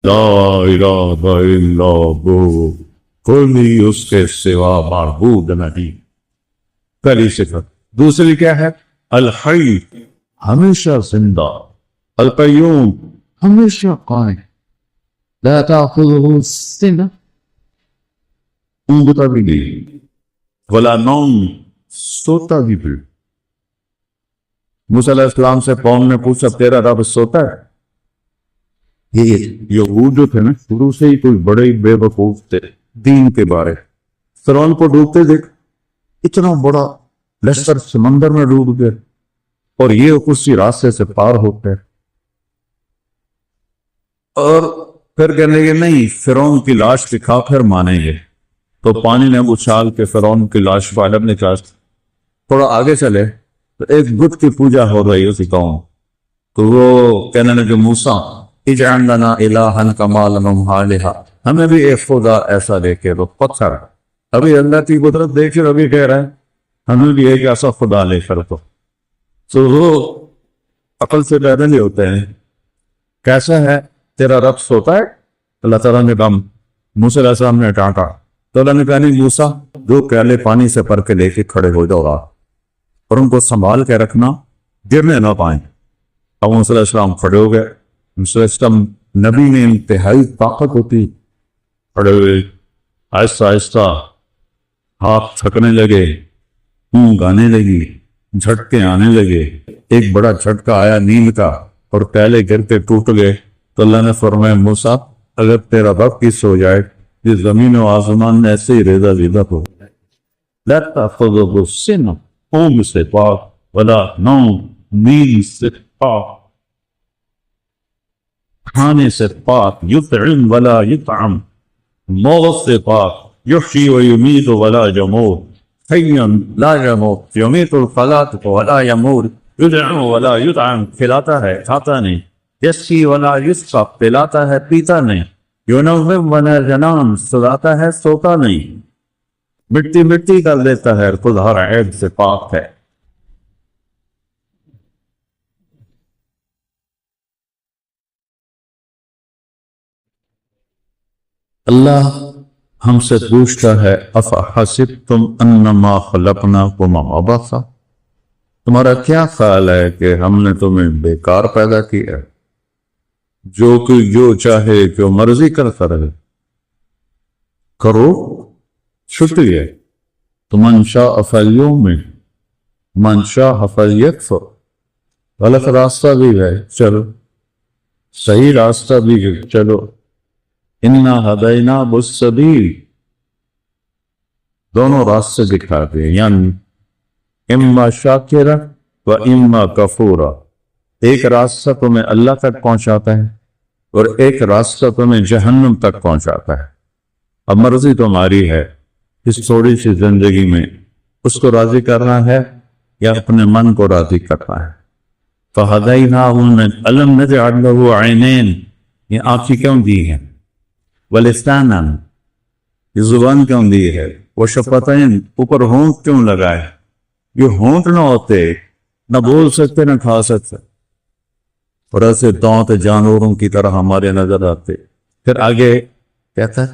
لا الہ الا وہ، کوئی اس کے سوا معبود نہیں۔ پہلی صفت۔ دوسری کیا ہے؟ الحی، ہمیشہ زندہ، القیوم، ہمیشہ قائم، لا تأخذہ سنہ، اونگتا بھی نہیں، ولا نوم، سوتا بھی بھی۔ موسیٰ علیہ السلام سے قوم نے پوچھا تیرا رب سوتا ہے؟ یہ یہود جو تھے نا شروع سے ہی کوئی بڑے بے وقوف تھے دین کے بارے۔ فرعون کو ڈوبتے دیکھ، اتنا بڑا لشکر سمندر میں ڈوب گئے اور یہ اسی راستے سے پار ہوتے ہیں، اور پھر کہنے لگے نہیں فرعون کی لاش دکھا پھر مانیں گے۔ تو پانی نے اچھال کے فرعون کی لاش غالب نکال۔ تھوڑا آگے چلے تو ایک بت کی پوجا ہو رہی اسی قوم، تو وہ کہنے لگے موسیٰ اجعل لنا الہا کما لہم آلہہ، ہمیں بھی ایک خدا ایسا دے کے دو۔ پتھر ابھی اللہ کی قدرت دیکھ کر ابھی کہہ رہے ہیں ہمیں بھی ایک ایسا خدا لے کر دو۔ تو وہ عقل سے پیدا نہیں ہوتے ہیں۔ کیسا ہے تیرا رب سوتا ہے؟ اللہ تعالیٰ نے کہا، موسیٰ علیہ السلام نے ڈانٹا تو اللہ نے کہا نہیں موسیٰ، دو پیالے پانی سے بھر کے لے کے کھڑے ہو جاؤ اور ان کو سنبھال کے رکھنا، گرنے نہ پائیں۔ اب موسیٰ علیہ السلام کھڑے ہو گئے۔ موسیٰ علیہ السلام نبی میں انتہائی طاقت ہوتی، کھڑے ہوئے، آہستہ آہستہ ہاتھ تھکنے لگے، اونگ آنے لگی، جھٹکے آنے لگے۔ ایک بڑا جھٹکا آیا نیند کا اور پیالے گر کے ٹوٹ گئے۔ تو اللہ نے فرمایا موسیٰ اگر تیرا رب کی سو جائے یہ زمین و آسمان ایسے ہی ریزہ ریزہ ہو جائے۔ لا تأخذہ سنہ، اونگ سے پاک، ولا نوم، نیند سے پاک، کھانے سے پاک، یطعم ولا یطعم، موت سے پاک، یحیی و یمیت ولا یموت، حیا لا یموت، یمیت الخلاۃ ولا یموت، یدعم ولا یدعم، کھلاتا ہے کھاتا نہیں، یسقی ولا یسقی، پلاتا ہے پیتا نہیں، ینوم ولا ینام، سلاتا ہے سوتا نہیں، مٹی مٹی کر دیتا ہے، خود ہر عیب سے پاک ہے۔ اللہ ہم سے پوچھتا ہے افحسبتم انما خلقناکم عبثا، تمہارا کیا خیال ہے کہ ہم نے تمہیں بیکار پیدا کیا، جو کہ جو چاہے جو مرضی کرتا رہے؟ کرو، چھٹی ہے۔ تو من شاء فلیؤمن من شاء فلیکفر، غلط راستہ بھی ہے چلو، صحیح راستہ بھی ہے چلو، انا ہدیناہ السبیل، دونوں راستے دکھاتے ہیں، یعنی اما شاکرا و اما کفورا۔ ایک راستہ تمہیں اللہ تک پہنچاتا ہے اور ایک راستہ تمہیں جہنم تک پہنچاتا ہے۔ اب مرضی تمہاری ہے اس تھوڑی سی زندگی میں اس کو راضی کرنا ہے یا اپنے من کو راضی کرنا ہے۔ فَهَدَيْنَاهُ أَلَمْ نَجْعَلْ لَهُ عَيْنَيْنِ، یہ آنکھیں کیوں دی ہیں؟ وَلِسَانًا، یہ زبان کیوں دی ہے؟ وَشَفَتَيْن، اوپر ہونٹ کیوں لگائے؟ یہ ہونٹ نہ ہوتے نہ بول سکتے نہ کھا سکتے، اور ایسے دانت جانوروں کی طرح ہمارے نظر آتے۔ پھر آگے کہتا ہے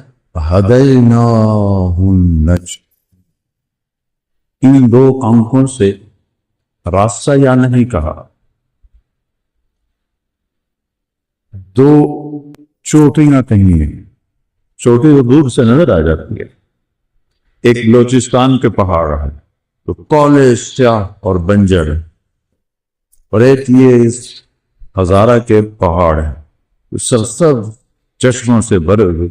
ہدیناہ النجدین، ان دو آنکھوں سے راستہ یا نہیں کہا، دو چوٹیاں کہیں ہیں، چوٹی تو دور سے نظر آ جاتی ہے۔ ایک بلوچستان کے پہاڑ ہے تو کالے سیاہ اور بنجر ہے، اور ایک یہ اس ہزارہ کے پہاڑ ہے سرسبز چشموں سے بھرے ہوئے۔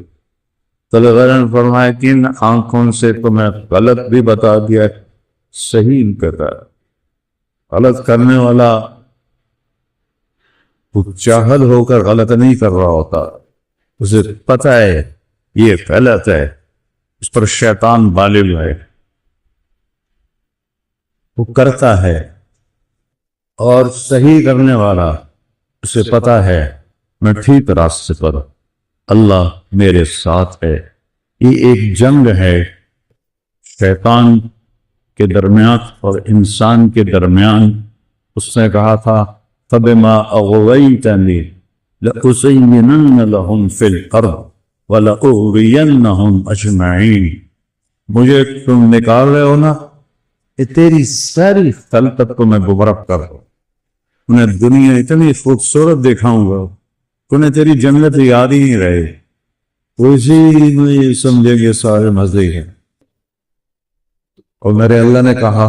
تو اللہ نے فرمایا کہ ان آنکھوں سے تمہیں غلط بھی بتا دیا، صحیح بھی کہتا ہے۔ غلط کرنے والا جاہل ہو کر غلط نہیں کر رہا ہوتا، اسے پتہ ہے یہ غلط ہے، اس پر شیطان غالب ہے، وہ کرتا ہے۔ اور صحیح کرنے والا اسے پتہ ہے میں ٹھیک راستے پر، اللہ میرے ساتھ ہے۔ یہ ایک جنگ ہے شیطان کے درمیان اور انسان کے درمیان۔ اس نے کہا تھا فَبِمَا أَغْوَيْتَنِي، لَأُزَيِّنَنَّ لَهُمْ فِي الْأَرْضِ وَلَأُغْوِيَنَّهُمْ أَجْمَعِينَ۔ مجھے تم نکال رہے ہو نا، یہ تیری ساری خلقت کو میں گمراہ کر دوں، انہیں دنیا اتنی خوبصورت دکھاؤں گا انہیں تیری جنت یاد ہی نہیں رہے، اسی میں یہ سمجھے گے سارے مزے ہیں۔ اور میرے اللہ نے کہا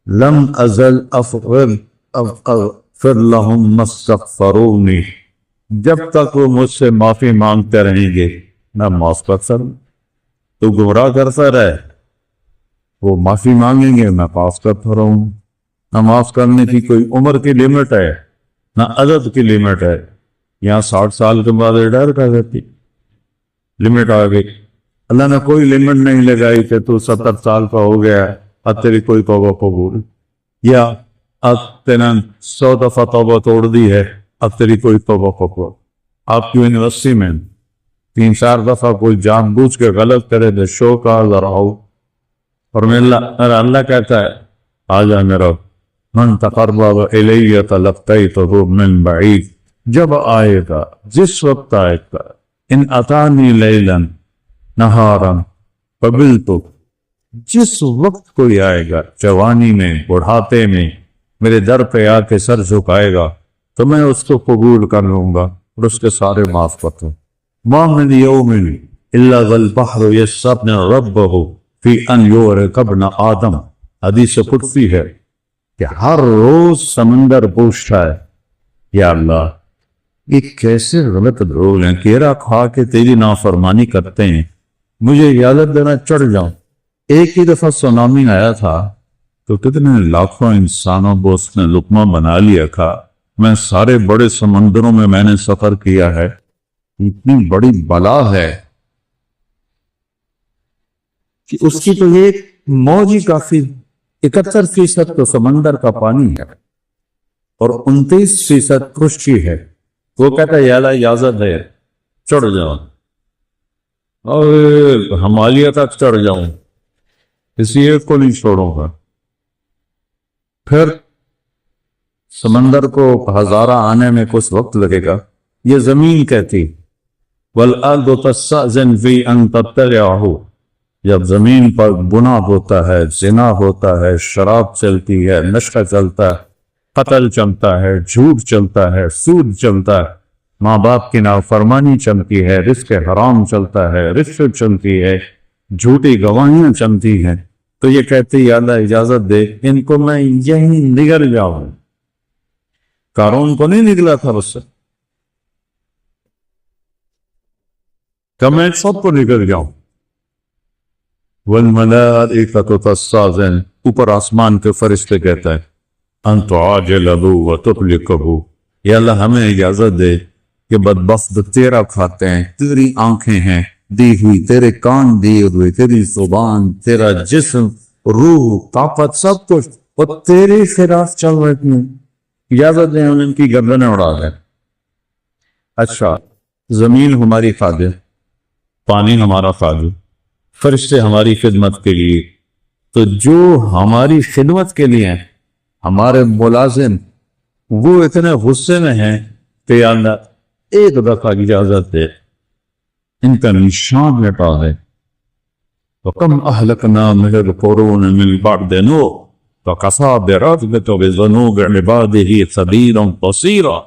لم ازل اغفر لهم ما استغفرونی، جب تک وہ مجھ سے معافی مانگتے رہیں گے میں معاف کرتا رہوں۔ تو گمراہ کرتا رہے، وہ معافی مانگیں گے میں معاف کرتا رہوں۔ نہ معاف کرنے کی کوئی عمر کی لیمٹ ہے نہ عدد کی لیمٹ ہے۔ یہاں 60 سال کے بعد ریٹائر کر دیتی، لمٹ آ گئی۔ اللہ نے کوئی لمٹ نہیں لگائی کہ تو 70 سال کا ہو گیا اب تیری کوئی توبہ قبول، یا اب تینا 100 دفعہ توبہ توڑ دی ہے اب تیری کوئی توبہ قبول۔ آپ کی یونیورسٹی میں 3-4 دفعہ کوئی جان بوجھ کے غلط کرے تو شو کا ذراؤ، اور میرا اللہ کہتا ہے آجا میرا من تقرب الیہ تلقیتہ من بعید، جب آئے گا جس وقت آئے گا، ان اتانی لیلا نہارا قبلتو، جس وقت کوئی آئے گا جوانی میں بڑھاپے میں میرے در پہ آ کے سر جھکائے گا تو میں اس کو قبول کر لوں گا اور اس کے سارے معاف کر دوں۔ ما من یوم الا والبحر یستغفر ربہ فی ان یورک ابن آدم، حدیث قدسی ہے کہ ہر روز سمندر پوچھتا ہے یا اللہ یہ کیسے غلط لوگ ہیں، کیرا کھا کے تیری نافرمانی کرتے ہیں، مجھے اجازت دینا چڑھ جاؤں۔ ایک ہی دفعہ سونامی آیا تھا تو کتنے لاکھوں انسانوں کو اس نے لقمہ بنا لیا تھا۔ میں سارے بڑے سمندروں میں نے سفر کیا ہے، اتنی بڑی بلا ہے کہ اس کی تو ایک موج ہی کافی، 71% تو سمندر کا پانی ہے اور 29% خشکی ہے۔ وہ کہتا ہے یا اللہ اجازت ہے چڑھ جاؤں، اور ہمالیہ تک چڑھ جاؤں، کسی ایک کو نہیں چھوڑوں گا۔ پھر سمندر کو ہزارہ آنے میں کچھ وقت لگے گا۔ یہ زمین کہتی وَالْأَرْضُ تَسْتَأْذِنُ فِي أَن تَبْتَلِعَهُ، جب زمین پر گناہ ہوتا ہے، زنا ہوتا ہے، شراب چلتی ہے، نشہ چلتا ہے، قتل چلتا ہے، جھوٹ چلتا ہے، سود چلتا ہے، ماں باپ کی نافرمانی چلتی ہے، رزق حرام چلتا ہے، رشوت چلتی ہے، جھوٹی گواہیاں چلتی ہیں، تو یہ کہتے یا اللہ اجازت دے ان کو میں یہیں نگل جاؤں۔ قارون کو نہیں نگلا تھا اس سے، کہ میں سب کو نگل جاؤں۔ والملائکۃ تستأذن، اوپر آسمان کے فرشتے کہتا ہے ان تعاجل له وتهلكه، یا اللہ ہمیں اجازت دے کہ بدبخت تیرا کھاتے ہیں، تیری آنکھیں ہیں دی ہوئی، تیرے کان دیے ہوئے، تیری زبان، تیرا جسم، روح، طاقت، سب کچھ اور تیرے خلاف چل رہے ہیں، اجازت دیں ان کی گردنیں اڑا دیں۔ اچھا، زمین ہماری خادم، پانی ہمارا خادم، فرشتے ہماری خدمت کے لیے، تو جو ہماری خدمت کے لیے ہیں ہمارے ملازم وہ اتنے غصے میں ہیں کہ یا اللہ ایک دفعہ اجازت دے ان کا نشان مٹا دے۔ وَكَمْ أَهْلَكْنَا مِنَ الْقُرُونِ مِنْ بَعْدِ نُوحٍ وَكَفَىٰ بِرَبِّكَ بِذُنُوبِ عِبَادِهِ خَبِيرًا بَصِيرًا،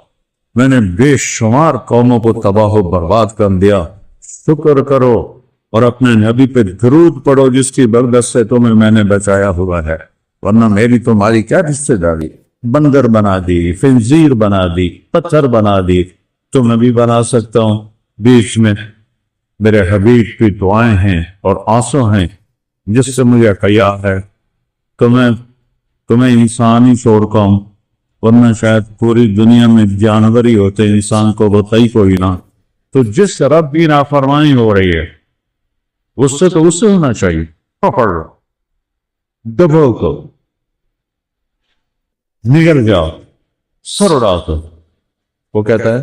میں نے بے شمار قوموں کو تباہ و برباد کر دیا۔ شکر کرو اور اپنے نبی پہ درود پڑھو جس کی برکت سے تمہیں میں نے بچایا ہوا ہے، ورنہ میری تمہاری کیا رشتے داری، بندر بنا دی، خنزیر بنا دی، پتھر بنا دی، تو میں بھی بنا سکتا ہوں۔ بیچ میں میرے حبیب کی دعائیں ہیں اور آنسو ہیں جس سے مجھے حیا ہے، تو میں تمہیں انسان ہی چھوڑ کا ہوں، ورنہ شاید پوری دنیا میں جانور ہی ہوتے، انسان کو ہوتا ہی کوئی نہ۔ تو جس رب کی نافرمانی ہو رہی ہے اس سے تو اس سے ہونا چاہیے، پکڑ لو، دبو کو، نگل جاؤ، سر اڑا دو۔ وہ کہتا ہے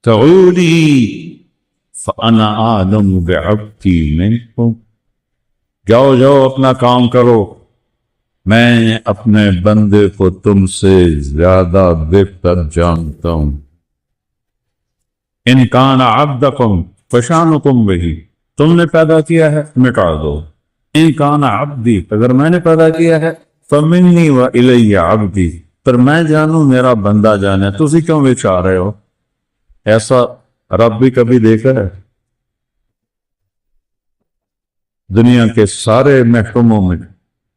تعولی فانا اعلم بعبدی منکم، جاؤ جاؤ اپنا کام کرو، میں اپنے بندے کو تم سے زیادہ بہتر جانتا ہوں۔ ان کان عبدکم فشانکم بہی، تم نے پیدا کیا ہے مٹا دو۔ ان کان عبدی، اگر میں نے پیدا کیا ہے، فمنی و الی عبدی، پر میں جانوں میرا بندہ جانے، تسی کیوں بچا رہے ہو؟ ایسا رب بھی کبھی دیکھا ہے؟ دنیا کے سارے محکموں میں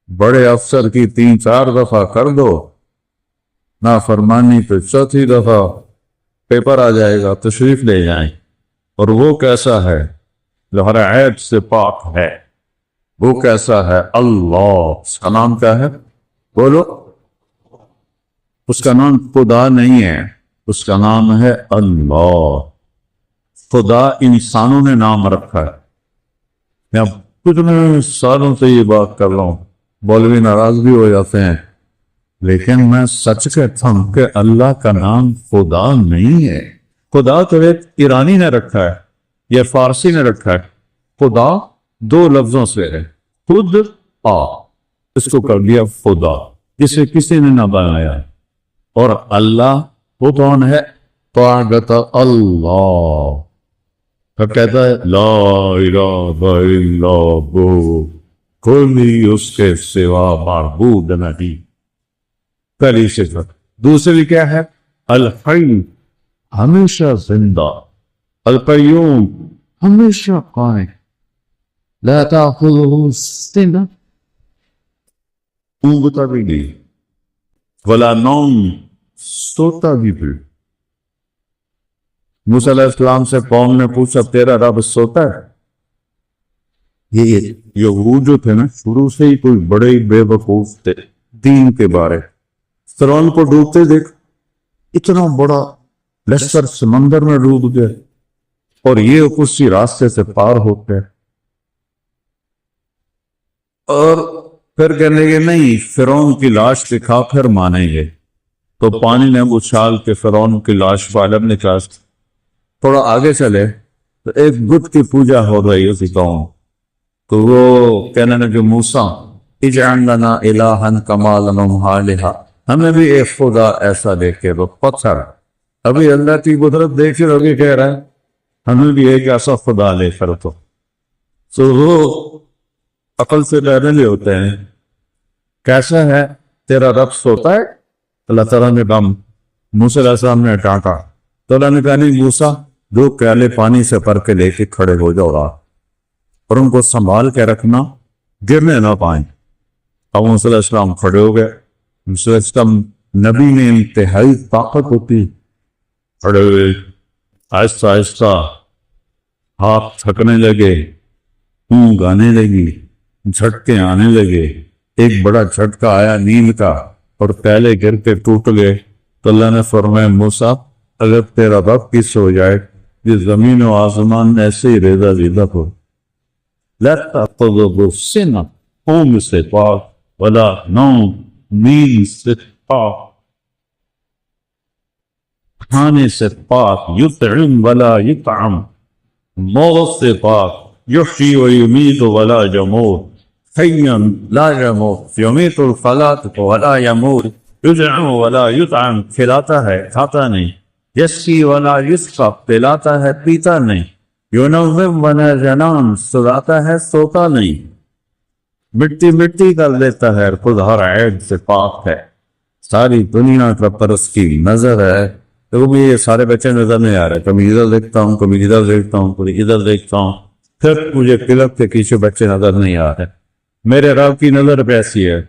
بڑے افسر کی 3-4 دفعہ کر دو نافرمانی، پہ چوتھی دفعہ پیپر آ جائے گا، تشریف لے جائیں۔ اور وہ کیسا ہے؟ جو ہر عیب سے پاک ہے۔ وہ کیسا ہے؟ اللہ، اس کا نام کیا ہے؟ بولو۔ اس کا نام خدا نہیں ہے، اس کا نام ہے اللہ۔ خدا انسانوں نے نام رکھا ہے۔ میں کتنے سالوں سے یہ بات کر رہا ہوں، مولوی ناراض بھی ہو جاتے ہیں، لیکن میں سچ کہتا ہوں کہ اللہ کا نام خدا نہیں ہے۔ خدا تو ایک ایرانی نے رکھا ہے یا فارسی نے رکھا ہے۔ خدا 2 لفظوں سے ہے، خود آ، اس کو کر دیا خدا، جسے کسی نے نہ بنایا۔ اور اللہ وہ کون ہے؟ طاعت اللہ، تو کہتا ہے لا الہ الا ہو، کوئی اس کے سوا معبود نہیں۔ پہلی صفت۔ دوسری کیا ہے؟ الحی، ہمیشہ زندہ، القیوم، ہمیشہ قائم، لا تأخذہ سنہ، اونگتا بھی نہیں، ولا نوم، سوتا بھی بھی۔ موسیٰ علیہ السلام سے قوم نے پوچھا تیرا رب سوتا ہے؟ یہ یہود جو تھے نا، شروع سے ہی کوئی بڑے ہی بے وقوف تھے دین کے بارے۔ فرعون کو ڈوبتے دیکھ، اتنا بڑا لشکر سمندر میں ڈوب گئے، اور یہ اسی راستے سے پار ہوتے ہیں۔ اور پھر کہنے گے نہیں، فرعون کی لاش دکھا پھر مانیں گے۔ تو پانی نے اچھال کے فرعون کی لاش باہر نکالا۔ تھوڑا آگے چلے تو ایک بت کی پوجا ہو رہی اسی قوم، تو وہ کہنے لگے موسیٰ اجعل لنا الہا کما لہم آلہہ، ہمیں بھی ایک خدا ایسا دے کے دو۔ پتھر ابھی اللہ کی قدرت دیکھ کے ابھی کہہ رہا ہے ہمیں بھی ایک ایسا خدا لے کر دو۔ تو وہ عقل سے ڈرنے ہوتے ہیں، کیسا ہے تیرا رب سوتا ہے؟ اللہ تعالیٰ نے کہا، موسیٰ علیہ السلام نے ڈانٹا تو اللہ نے کہا نہیں موسیٰ، 2 پیالے پانی سے بھر کے لے کے کھڑے ہو جاؤ رہا، اور ان کو سنبھال کے رکھنا، گرنے نہ پائیں۔ اب موسیٰ علیہ السلام کھڑے ہو گئے۔ موسیٰ علیہ السلام نبی میں انتہائی طاقت ہوتی، کھڑے ہوئے، آہستہ آہستہ ہاتھ تھکنے لگے، اونگ آنے لگی، جھٹکے آنے لگے۔ ایک بڑا جھٹکا آیا نیند کا اور پیالے گر کے ٹوٹ گئے۔ تو اللہ نے فرمایا موسیٰ اگر تیرا رب کی سو جائے، یہ زمین و آسمان ایسے ہی ریزہ ریزہ ہو۔ لا تأخذہ سنہ، اونگ سے پاک، ولا نوم، نیند سے پاک، کھانے سے پاک، یطعم ولا یطعم، موت سے پاک، یحیی و یمیت ولا یموت، حیا لا یموت، یمیت الخلاق ولا یموت، یطعم ولا یطعم، کھلاتا ہے کھاتا نہیں، یسقی ولا یسقی، پلاتا ہے پیتا نہیں، ینوم ولا ینام، سلاتا ہے سوتا نہیں، مٹی مٹی کر دیتا ہے، خود ہر عیب سے پاک ہے، ساری دنیا کا پر اس کی نظر ہے۔ تو بھی یہ سارے بچے نظر نہیں آ رہے، کبھی ادھر دیکھتا ہوں، کبھی ادھر دیکھتا ہوں، کبھی ادھر دیکھتا ہوں، پھر مجھے کلب کے پیچھے بچے نظر نہیں آ رہے۔ میرے رب کی نظر کیسی ہے؟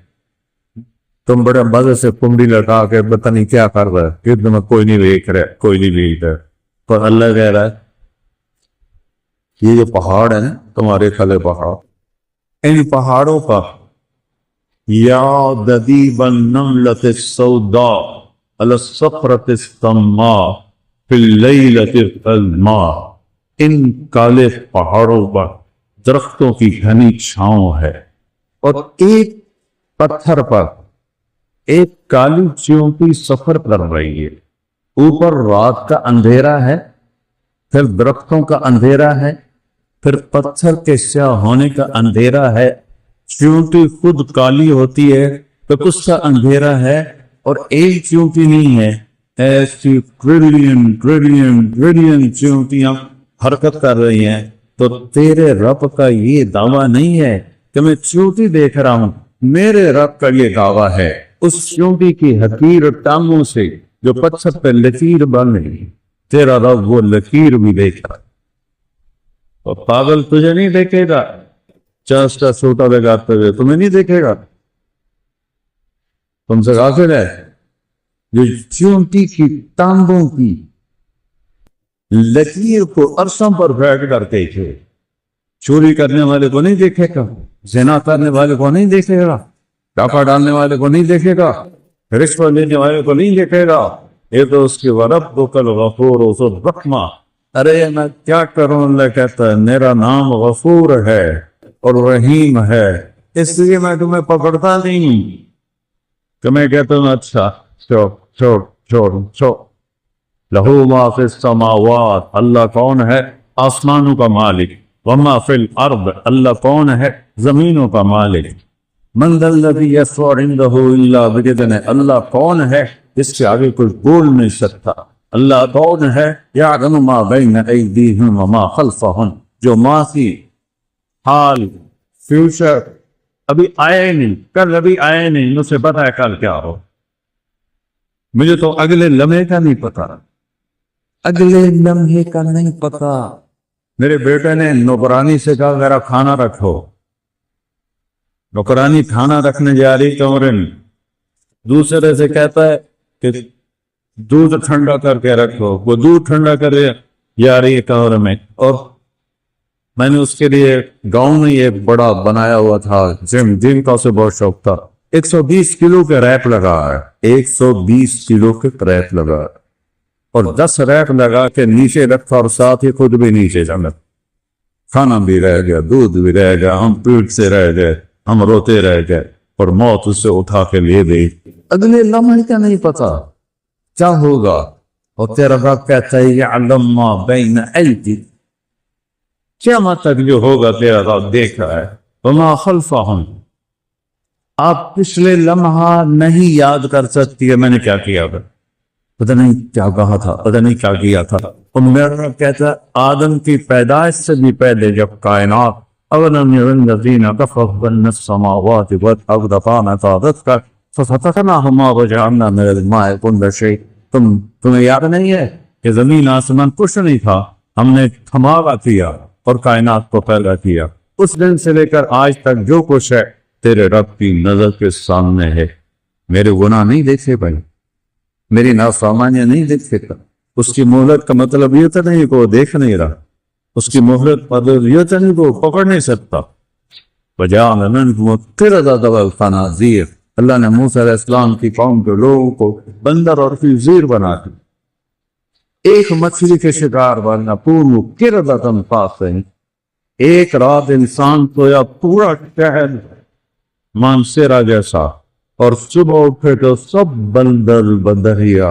تم بڑے مزے سے کنڈی لٹا کے پتہ نہیں کیا کر رہا ہے، کہ تمہیں کوئی نہیں دیکھ رہا، کوئی نہیں دیکھ رہا، تو اللہ کہہ رہا ہے یہ جو پہاڑ ہیں تمہارے کھلے پہاڑ، ان پہاڑوں کا یا دبیب النملۃ السوداء علی الصخرۃ الصماء فی اللیلۃ الظلماء، ان کالے پہاڑوں پر درختوں کی گھنی چھاؤں ہے، اور ایک پتھر پر ایک کالی چیونٹی سفر کر رہی ہے، اوپر رات کا اندھیرا ہے، پھر درختوں کا اندھیرا ہے، پھر پتھر کے سیاہ ہونے کا اندھیرا ہے، چیونٹی خود کالی ہوتی ہے، تو کچھ کا اندھیرا ہے اور ایک چیونٹی نہیں ہے، ایسی ٹریلین ٹریلین ٹریلین چیونٹیاں حرکت کر رہی ہیں۔ تو تیرے رب کا یہ دعویٰ نہیں ہے کہ میں چیونٹی دیکھ رہا ہوں، میرے رب کا یہ دعویٰ ہے اس چیونٹی کی حقیر ٹانگوں سے جو پتھر پہ لکیر بن رہی، تیرا رب وہ لکیر بھی دیکھا۔ اور پاگل تجھے نہیں دیکھے گا، چاس کا چھوٹا لگاتے ہوئے تمہیں نہیں دیکھے گا، تم سے غافل ہے۔ جو چیونٹی کی ٹانگوں کی لکیر کو عرصوں پر بیٹھ کر دیکھے، چوری کرنے والے کو نہیں دیکھے گا، زنا کرنے والے کو نہیں دیکھے گا، ڈاکہ ڈالنے والے کو نہیں دیکھے گا، رشوت لینے والے کو نہیں دیکھے گا، یہ تو اس کی وَرَبُّكَ الْغَفُورُ ذُو الرَّحْمَةِ۔ ارے میں کیا کروں، اللہ کہتا ہے میرا نام غفور ہے اور رحیم ہے، اس لیے میں تمہیں پکڑتا نہیں کہ میں کہتا ہوں اچھا چھوڑ چھوڑ چھوڑ چھوڑ۔ لہو ما فی السماوات، اللہ کون ہے؟ آسمانوں کا مالک۔ وما فی الارض، اللہ کون ہے؟ زمینوں کا مالک۔ من ذا الذی یشفع عندہ الا باذنہ، اللہ کون ہے جس کے آگے کوئی بول نہیں سکتا؟ اللہ کون ہے؟ یعلم ما بین ایدیہم وما خلفہم، جو ماضی، حال، فیوچر ابھی آئے نہیں، کل ابھی آئے نہیں، مجھے پتا ہے کل کیا ہو، مجھے تو اگلے لمحے کا نہیں پتا، اگلے لمحے کا نہیں پتا۔ میرے بیٹے نے نوکرانی سے کہا میرا کھانا رکھو، نوکرانی کھانا رکھنے جا رہی کمرے میں، دوسرے سے کہتا ہے کہ دودھ ٹھنڈا کر کے رکھو، وہ دودھ ٹھنڈا کر جا رہی ہے کمرے میں۔ اور میں نے اس کے لیے گاؤں میں یہ بڑا بنایا ہوا تھا، جم کا اسے بہت شوق تھا، 120 کلو کے ریپ لگا ہے، 120 کلو کے ریپ لگا ہے، اور 10 ریپ لگا کے نیچے رکھا اور ساتھ ہی خود بھی نیچے جانا، کھانا بھی رہ گیا، دودھ بھی رہ گیا، ہم پیٹ سے رہ گئے، ہم روتے رہ گئے، اور موت اسے اٹھا کے لے گئی۔ اگلے لمحے کا نہیں پتا کیا ہوگا، اور تیرا رب کہتا ہے یعلم ما بین ایدی، کیا مطلب جو ہوگا تیرا رب دیکھ رہا ہے۔ وما خلفہم، آپ پچھلے لمحہ نہیں یاد کر سکتی ہے میں نے کیا کیا تھا، پتہ نہیں کیا کہا تھا، پتہ نہیں کیا کیا تھا۔ اور میرا رب کہتا ہے آدم کی پیدائش سے بھی پہلے جب کائنات اولم یرى الذین کفروا ان السماوات والارض كانتا رتقا ففتقناهما وجعلنا من الماء كل شيء، تمہیں یاد نہیں ہے کہ زمین آسمان کچھ نہیں تھا، ہم نے تھماوا کیا اور کائنات کو پیدا کیا۔ اس دن سے لے کر آج تک جو کچھ ہے تیرے رب کی نظر کے سامنے ہے۔ میرے گناہ نہیں دیکھے بھائی، میری نافرمانیاں نہیں دیکھے گا۔ اس کی مہلت کا مطلب یہ تو نہیں کہ وہ دیکھ نہیں رہا، اس کی مہلت مطلب یہ تو نہیں کہ وہ پکڑ نہیں سکتا۔ وَجَعَلَ مِنْهُمُ الْقِرَدَةَ وَالْخَنَازِيرَ، اللہ نے موسیٰ علیہ السلام کی قوم کے لوگوں کو بندر اور خنزیر بنا دیا۔ ایک مچھلی کے شکار بننا، پورو قِرَدَةً خَاسِئًا، ایک رات انسان سویا پورا شہر مانسیرا جیسا، اور صبح اٹھے تو سب بندر بندریا،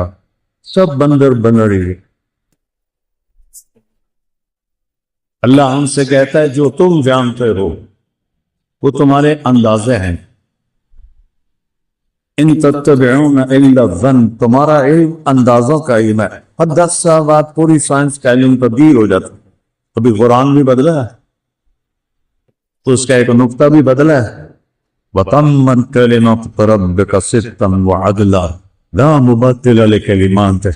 سب بندر بندری۔ اللہ ہم سے کہتا ہے جو تم جانتے ہو وہ تمہارے اندازے ہیں، ان تتبعون الا الظن، تمہارا علم اندازوں کا علم ہے۔ اور 10 سال بعد پوری سائنس کا علم تبدیل ہو جاتا، ابھی قرآن بھی بدلا ہے تو اس کا ایک نقطہ بھی بدلا ہے۔ وَتَمَّتْ كَلِمَةُ رَبِّكَ صِدْقًا وَعَدْلًا لَا مُبَدِّلَ لِكَلِمَاتِهِ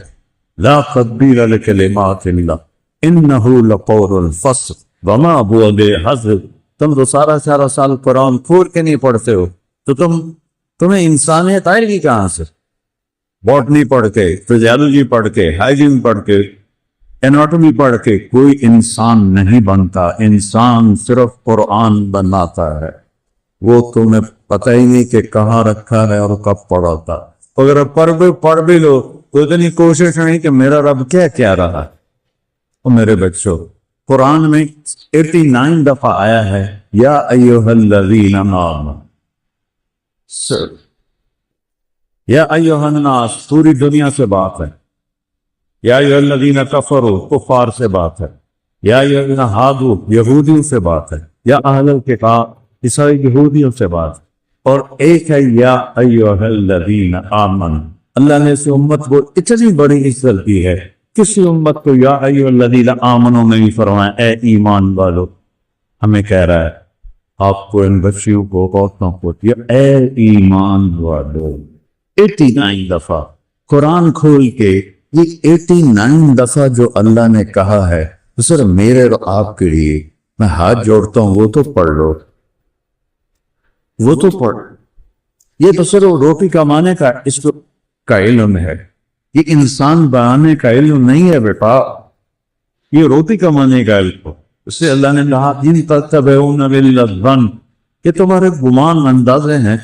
لَا تَبْدِيلَ لِكَلِمَاتِ اللَّهِ إِنَّهُ لَقَوْلٌ فَصْلٌ وَمَا هُوَ بِحَزْلٍ۔ تم تو سارا سال قرآن کھول کے نہیں پڑھتے ہو، تو تمہیں انسانیت آئے گی کہاں سے؟ باٹنی پڑھ کے، فزیالوجی پڑھ کے، ہائیجین پڑھ کے، ایناٹومی پڑھ کے کوئی انسان نہیں بنتا، انسان صرف قرآن بناتا ہے۔ وہ تمہیں پتہ ہی نہیں کہ کہاں رکھا ہے اور کب پڑھا تھا۔ اگر پڑھ بھی لو تو اتنی کوشش نہیں کہ میرا رب کیا رہا ہے۔ اور میرے بچوں، قرآن میں 89 دفعہ آیا ہے یا ایھا الذین آمنوا، یا ایھا الناس پوری دنیا سے بات ہے، یا ایھا الذین کفروا کفار سے بات ہے، یا ایھا الذین ہادوا یہودیوں سے بات ہے، یا اہل الکتاب عیسائی یہودیوں سے بات ہے، اور ایک ہے یا ایھا الذین آمنوا. اللہ نے اس امت کو اتنی بڑی عزت دی ہے، کسی امت کو یا ایھا الذین آمنوا نہیں فرمایا اے ایمان والو. ہمیں کہہ رہا ہے آپ کو، ان بچیوں کو، عورتوں کو، اے ایمان والو 89 دفعہ قرآن کھول کے. یہ 89 دفعہ جو اللہ نے کہا ہے تو سر میرے اور آپ کے لیے میں ہاتھ جوڑتا ہوں، وہ تو پڑھ لو، وہ تو پڑھ. یہ تو صرف روٹی کمانے کا اس کا علم ہے، یہ انسان بنانے کا علم نہیں ہے بیٹا، یہ روٹی کمانے کا علم. اس سے اللہ نے کہا ان تتبعون الا الظن، کہ تمہارے گمان اندازے ہیں